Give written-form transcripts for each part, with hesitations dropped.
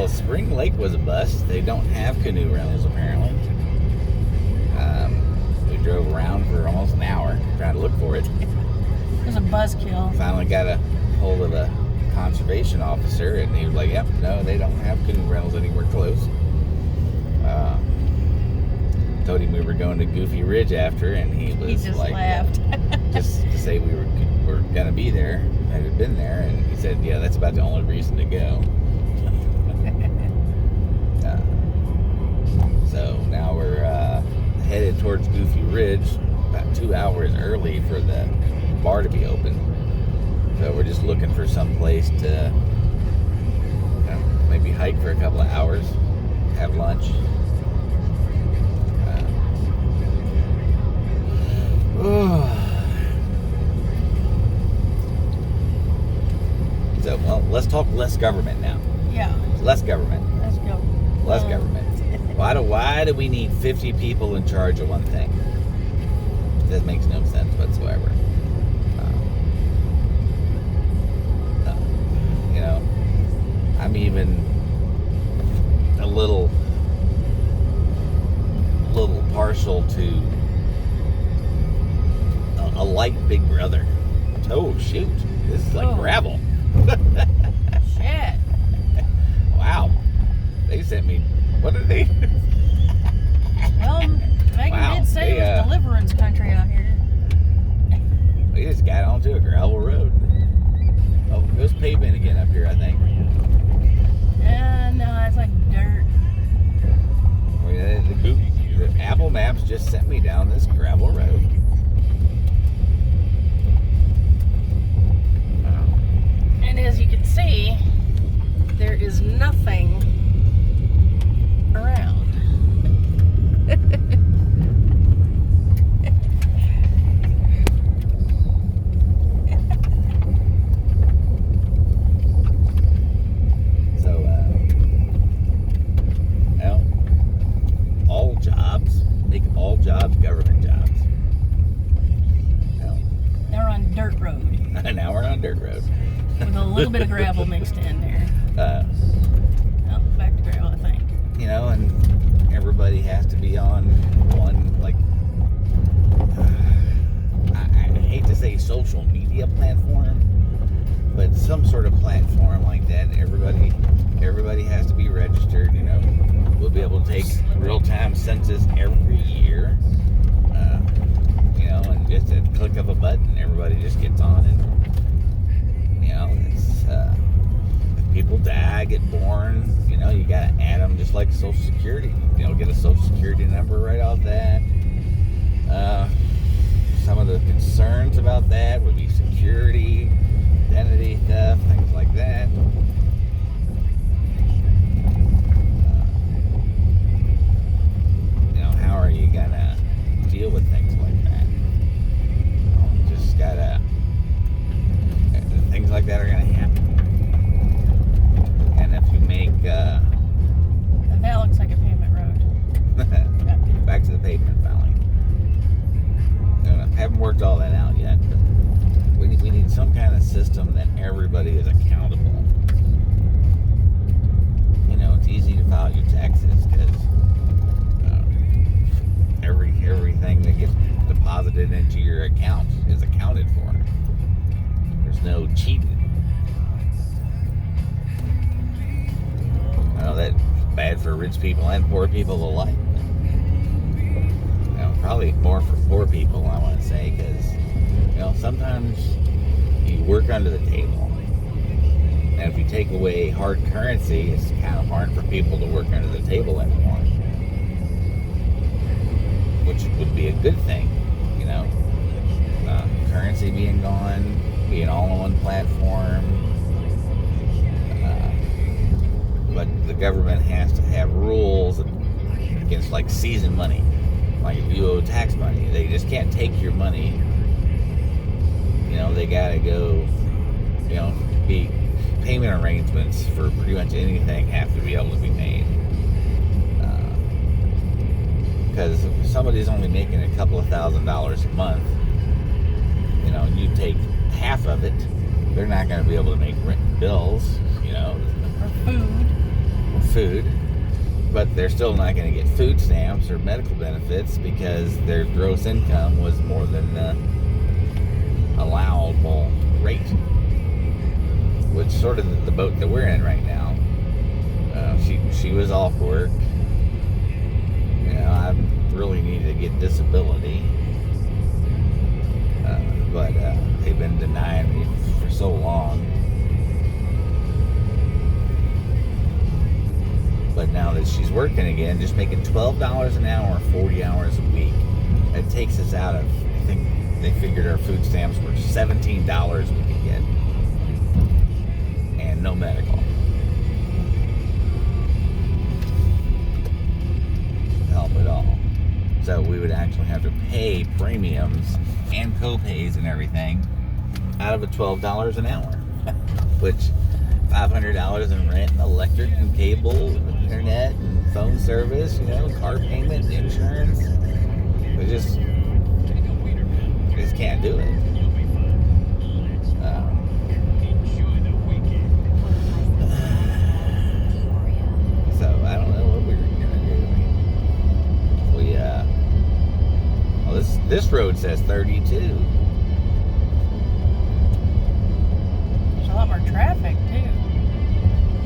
Spring Lake was a bust. They don't have canoe rentals apparently. We drove around for almost an hour trying to look for it. It was a buzzkill. Finally got a hold of the conservation officer, and he was like, "Yep, no, they don't have canoe rentals anywhere close." Told him we were going to Goofy Ridge after, and he was just like, laughed. just to say we were gonna be there, and had been there, and he said, "Yeah, that's about the only reason to go." So now we're headed towards Goofy Ridge, about 2 hours early for the bar to be open. So we're just looking for some place to maybe hike for a couple of hours, have lunch. So, well, let's talk less government now. Yeah. Less government. Let's go. Less government. Why do we need 50 people in charge of one thing? That makes no sense whatsoever. I'm even a little partial to a light Big Brother. Oh shoot! This is like gravel. Shit. Wow. They sent me. What did they? Well, Megan did say it was deliverance country out here. We just got onto a gravel road. Oh, there's pavement again up here, I think. No, it's like dirt. The Apple Maps just sent me down this gravel road. And as you can see, there is nothing around. All jobs government jobs. Now we're on dirt road. Now we're on dirt road. With a little bit of gravel mixed in there. Back to gravel, I think. And everybody has to be on one, like, I hate to say social media platform, but some sort of platform like that. Everybody has to be registered. We'll be able to take real-time census every year. And just at the click of a button, everybody just gets on and, it's, if people die, get born, you gotta add them just like Social Security. Get a Social Security number right off that. Some of the concerns about that would be security, identity theft, things like that. How are you gonna deal with things like that? Just gotta, things like that are gonna happen. And if you make that looks like a pavement road. Back to the pavement filing. I haven't worked all that out yet, but we need some kind of system that everybody is accountable. It's easy to file your taxes because everything that gets deposited into your account is accounted for. There's no cheating. That's bad for rich people and poor people alike. Probably more for poor people, I want to say, because sometimes you work under the table, and if you take away hard currency, it's kind of hard for people to work under the table anymore. Which would be a good thing, currency being gone, being all on one platform. But the government has to have rules against, like, season money. Like, if you owe tax money, they just can't take your money. They gotta go, be payment arrangements for pretty much anything have to be able to be made. Because if somebody's only making a couple of $1,000s a month, and you take half of it, they're not going to be able to make rent bills, Or food. food, but they're still not going to get food stamps or medical benefits because their gross income was more than the allowable rate, which is sort of the boat that we're in right now. She was off work. I really need to get disability, but they've been denying me for so long. But now that she's working again, just making $12 an hour, 40 hours a week, it takes us out of, I think they figured our food stamps were $17 we could get. And no medical. Help at all. So we would actually have to pay premiums and co-pays and everything out of a $12 an hour. Which, $500 in rent and electric and cable and internet and phone service, car payment and insurance. We just can't do it. So I don't know what we're gonna do. This road says 32. There's a lot more traffic too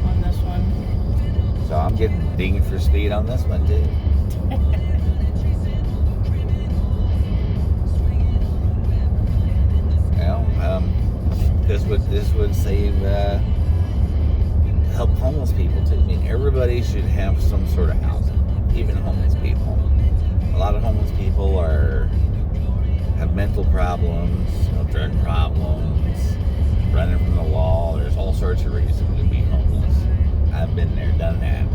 on this one. So I'm getting dinged for speed on this one too. This would save help homeless people too. I mean, everybody should have some sort of housing, even homeless people. A lot of homeless people have mental problems, drug problems, running from the law. There's all sorts of reasons to be homeless. I've been there, done that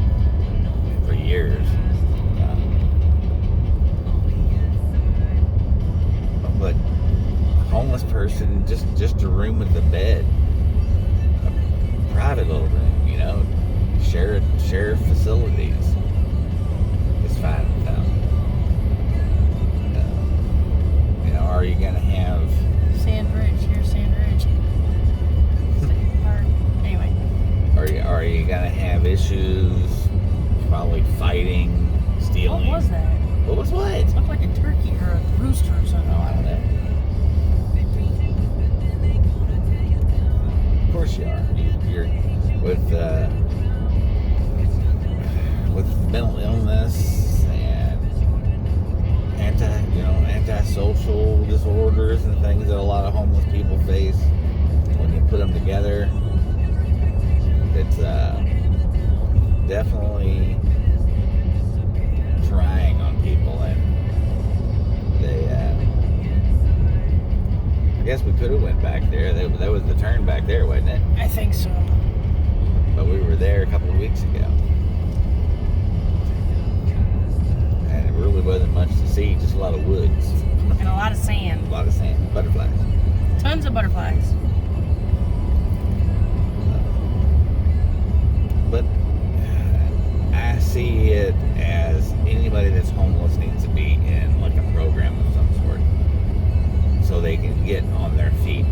for years. But a homeless person, just a room with a bed, a private little room, share facilities is fine with them. Are you gonna have Sandridge? Here's Sandridge. Anyway. Are you gonna have issues? Probably fighting, stealing. What was that? What was what? It looked like a turkey or a rooster or something. Oh, I don't know. Of course you are. You're with mental illness and antisocial disorders and things that a lot of homeless people face. When you put them together, it's definitely trying on people, and they I guess we could have went back there. That was the turn back there, wasn't it? I think so. But we were there a couple of weeks ago, and it really wasn't much to see, just a lot of woods. And a lot of sand. A lot of sand, butterflies. Tons of butterflies. But I see it as anybody that's homeless needs to be in like a program of some sort, so they can get on their feet.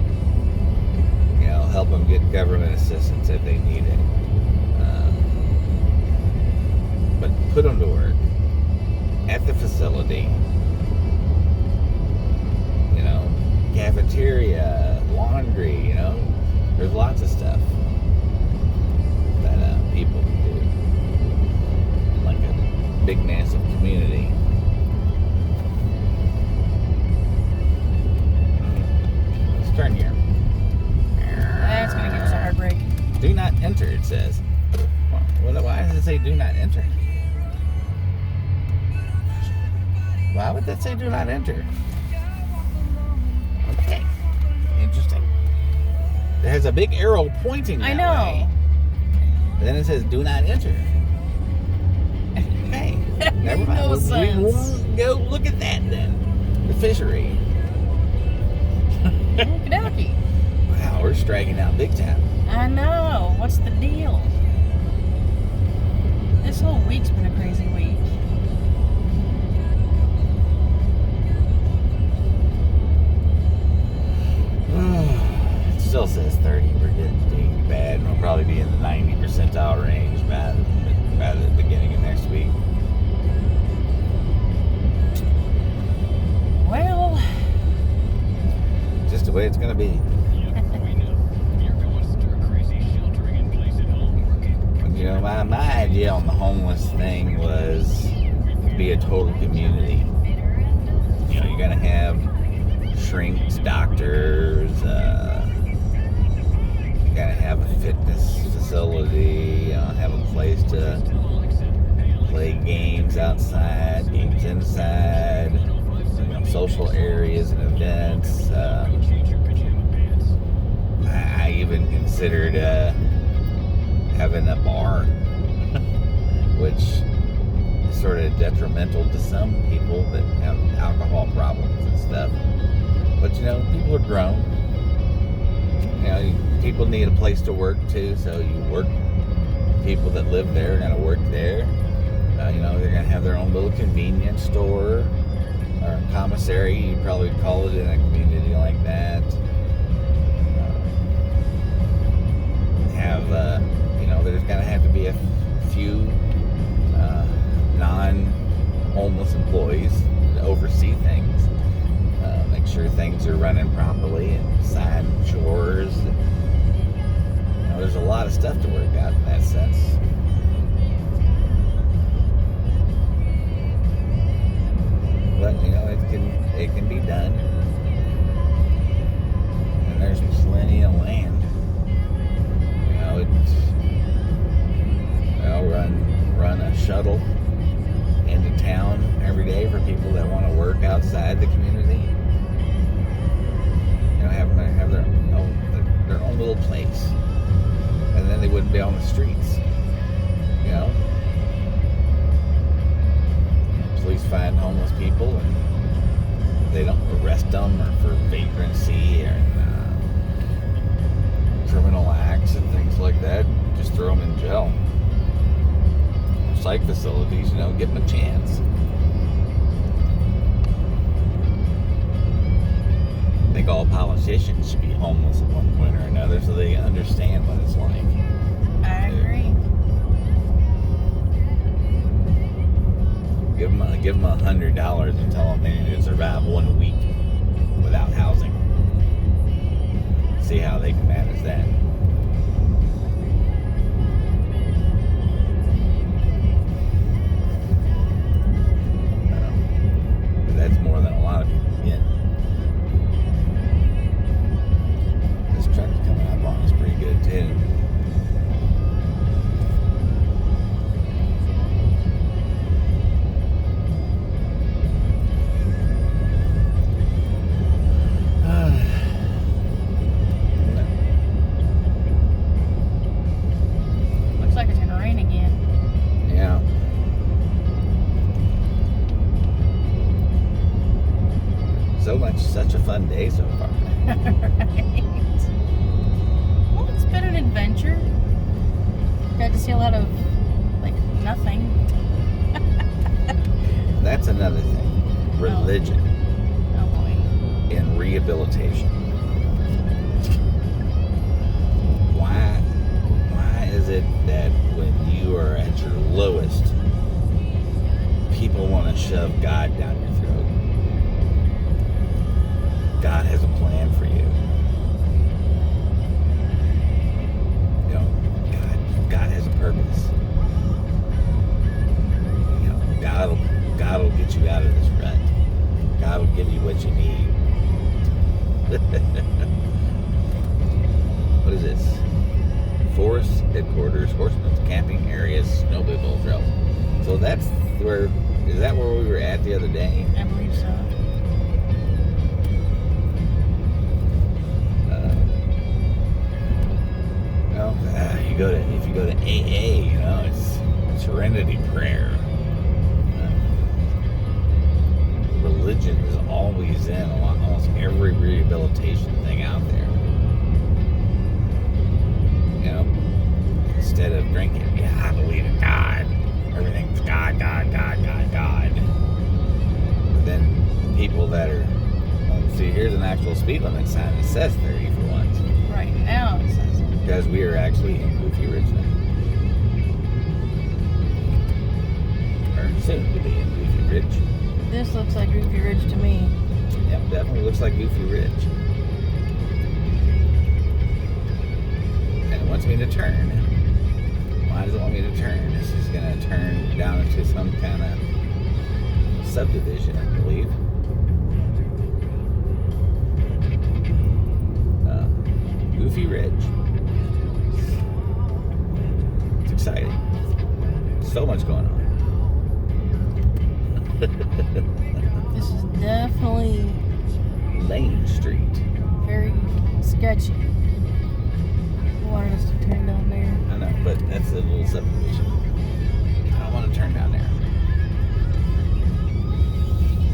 Help them get government assistance if they need it. But put them to work at the facility. Cafeteria, laundry. There's lots of stuff that people can do in like a big, massive community. Let's turn here. That's going to give us a hard break. Do not enter, it says. Why does it say do not enter? Why would that say do not enter? Okay. Interesting. It has a big arrow pointing that I know. way. And then it says do not enter. Okay. Never mind. No sense. We won't go look at that then. The fishery. Okey-dokey. Wow, we're striking out big time. I know. What's the deal? This whole week's been a crazy week. It still says 30. We're getting bad, and we'll probably be in the 90 percentile range by to be. You know, my idea on the homeless thing was to be a total community. You know, you're going to have shrinks, doctors, you got to have a fitness facility, have a place to play games outside, games inside, you know, social areas and events. I even considered having a bar, which is sort of detrimental to some people that have alcohol problems and stuff. But you know, people are grown. You know, people need a place to work too, so you work. People that live there are going to work there. You know, they're going to have their own little convenience store or commissary. You probably call it in a community like that. You know, there's going to have to be a few non-homeless employees to oversee things, make sure things are running properly, and sign chores. You know, there's a lot of stuff to work out in that sense. But you know, it can be done, and there's plenty of land. You know, I'll run a shuttle into town every day for people that want to work outside the community. You know, have their own little place, and then they wouldn't be on the streets. You know, police find homeless people and they don't arrest them or for vagrancy or criminal acts and things like that. Just throw them in jail. Psych facilities, you know, give them a chance. I think all politicians should be homeless at one point or another so they understand what it's like. I agree. Give them $100 and tell them they need to survive 1 week without housing. See how they can manage that. That's more than a lot of people get. This truck coming up on is pretty good too. Looks like it's gonna rain again. Yeah. Such a fun day so far. Right. Well, it's been an adventure. Got to see a lot of, like, nothing. That's another thing. Religion Oh boy. and rehabilitation. Why is it that when you are at your lowest, people want to shove God down your throat? God has a plan for you. You know, God has a purpose. You know, God will get you out of this rut. God will give you what you need. What is this? Forest headquarters, horsemen's camping areas, snowmobile trails. So that's where. Is that where we were at the other day? I believe so. If you go to AA, you know, it's Serenity Prayer. Religion is always in almost every rehabilitation thing out there. You know, instead of drinking, yeah, I believe in God. Everything's God. But then people that are, see, here's an actual speed limit sign that says 30 for once. Right now it says it. Because we are actually in Goofy Ridge now. Or soon to be in Goofy Ridge. This looks like Goofy Ridge to me. Yep, definitely looks like Goofy Ridge. to turn? Why does it want me to turn? This is going to turn down into some kind of subdivision, I believe. Goofy Ridge. It's exciting. So much going on. This is definitely Lane Street. very sketchy. They wanted us to turn down there. I know, but that's a little subdivision. I don't want to turn down there.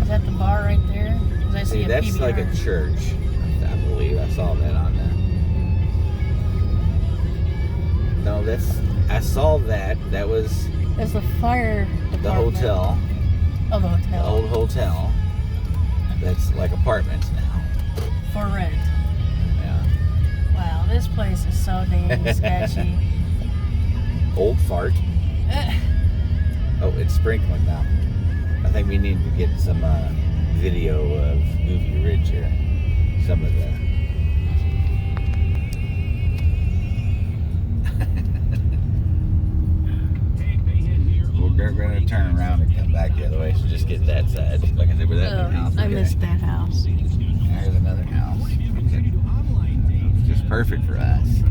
Is that the bar right there? 'Cause I see a that's PBR. like a church, I believe. I saw that on there. No, I saw that. That was That's the fire department. the hotel. Oh, the The hotel. old hotel. That's like apartments now. For rent. Yeah. Wow, this place is so dang sketchy. Old fart. Oh, it's sprinkling now. I think we need to get some video of Goofy Ridge here. Some of the. We're going to turn around and come back the other way, so just get that side. Like I said, where that big house is. I missed that house. There's another house. It's just perfect for us.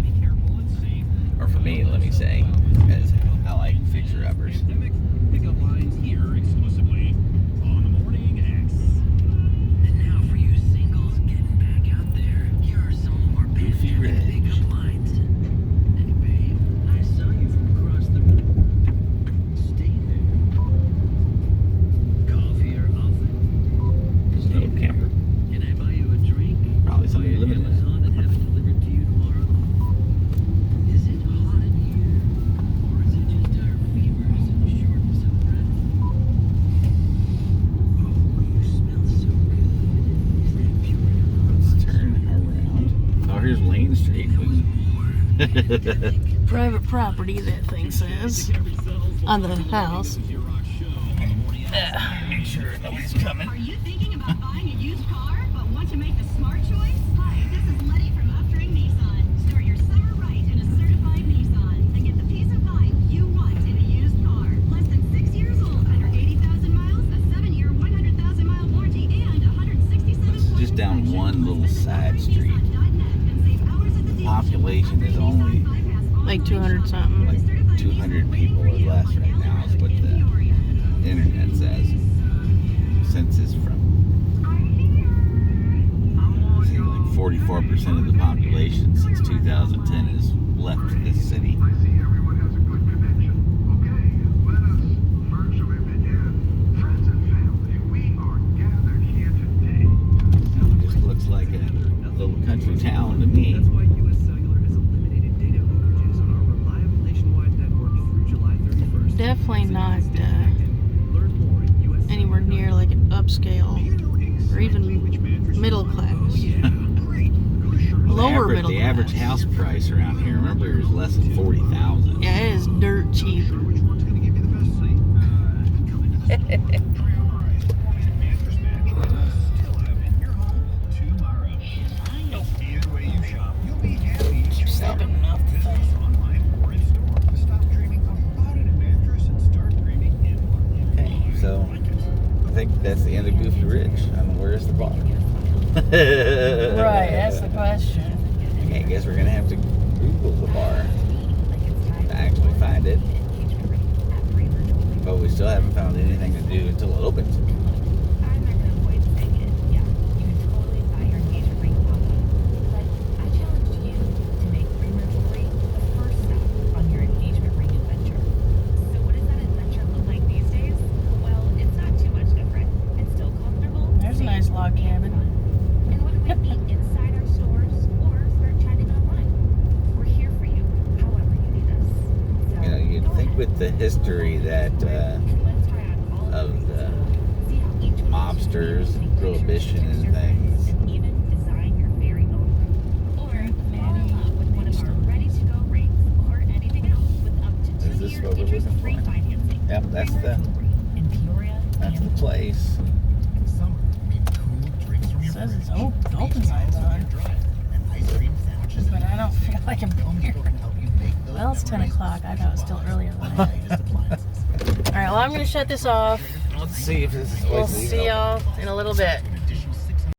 Or for me, let me say. Because I like fixer-uppers. Pickup lines here exclusively on the Morning X. And now for you singles getting back out there, here are some more Goofy Ridge. pickup lines. Hey babe, I saw you from across the room. Stay there. Coffee or often? There's a little camper. Can I buy you a drink? Probably something limited. Amazon and have it delivered to you tomorrow. Is it hot in here? Or is it just our fevers and shortness of breath? Oh, you smell so good. Is that pure? Let's turn around. Oh, here's Lane Street. Private property, that thing says. On the house. Make sure nobody's coming. Are you thinking about buying a used car, but want to make the smart choice? Hi, this is Letty from Upstream Nissan. Start your summer right in a certified Nissan and get the peace of mind you want in a used car. Less than 6 years old, under 80,000 miles, a 7-year, 100,000-mile warranty, and 167. This is just down one little side street. The population is only Like 200 something. like 200 people or less right now is what the internet says. Census from. See, like 44% of the population since 2010 has left this city. I see everyone has a good connection. Okay, let us virtually begin. Friends and family, we are gathered here today. It just looks like a little country town to me. That's why US Cellular has eliminated data overages on our reliable nationwide network through July 31st. Definitely not Learn more at US anywhere near like an upscale or even middle class. Lower middle The class. average house price around here, remember, is less than 40,000. Yeah, it is dirt cheap. Which one's going to give you the best seat? Mattress Match. Still have in your home tomorrow. Either way you shop, you'll be happy. Stopping off the thing. Online or in store. Stop dreaming about it in mattress and start dreaming in one. Okay, so I think that's the end of Goofy Ridge. I don't know, where's the bar? Right, that's the question. Okay, I guess we're gonna have to Google the bar to actually find it. But we still haven't found anything to do until it opens. I'm not gonna avoid saying it. Yeah, you can totally buy your engagement ring online. But I challenge you to make Creamer Jewelry the first step on your engagement ring adventure. So what does that adventure look like these days? Well, it's not too much different. It's still comfortable. There's a nice log cabin. And whether we meet inside our stores or start chatting online, we're here for you, however you need us. So, You know, you'd go think ahead. with the history that Let's try on all of these. the See how each one mobsters is and unique prohibition and texture things. and even design your very own ring. Or fall in love with one of our ready-to-go rings or anything else with up to 2 Is this years what we're interest looking free for? financing. Yep, that's Creamer the Jewelry in Peoria that's and the place. In summer, meet cool drinks from your Says it's fridge, open signs on. drive, and ice cream sandwiches. But I don't feel like I'm Home here. Depot can help you make Well, it's 10 o'clock. I thought it was still earlier than that. All right, well, I'm going to shut this off. Let's see if this is We'll see y'all in a little bit.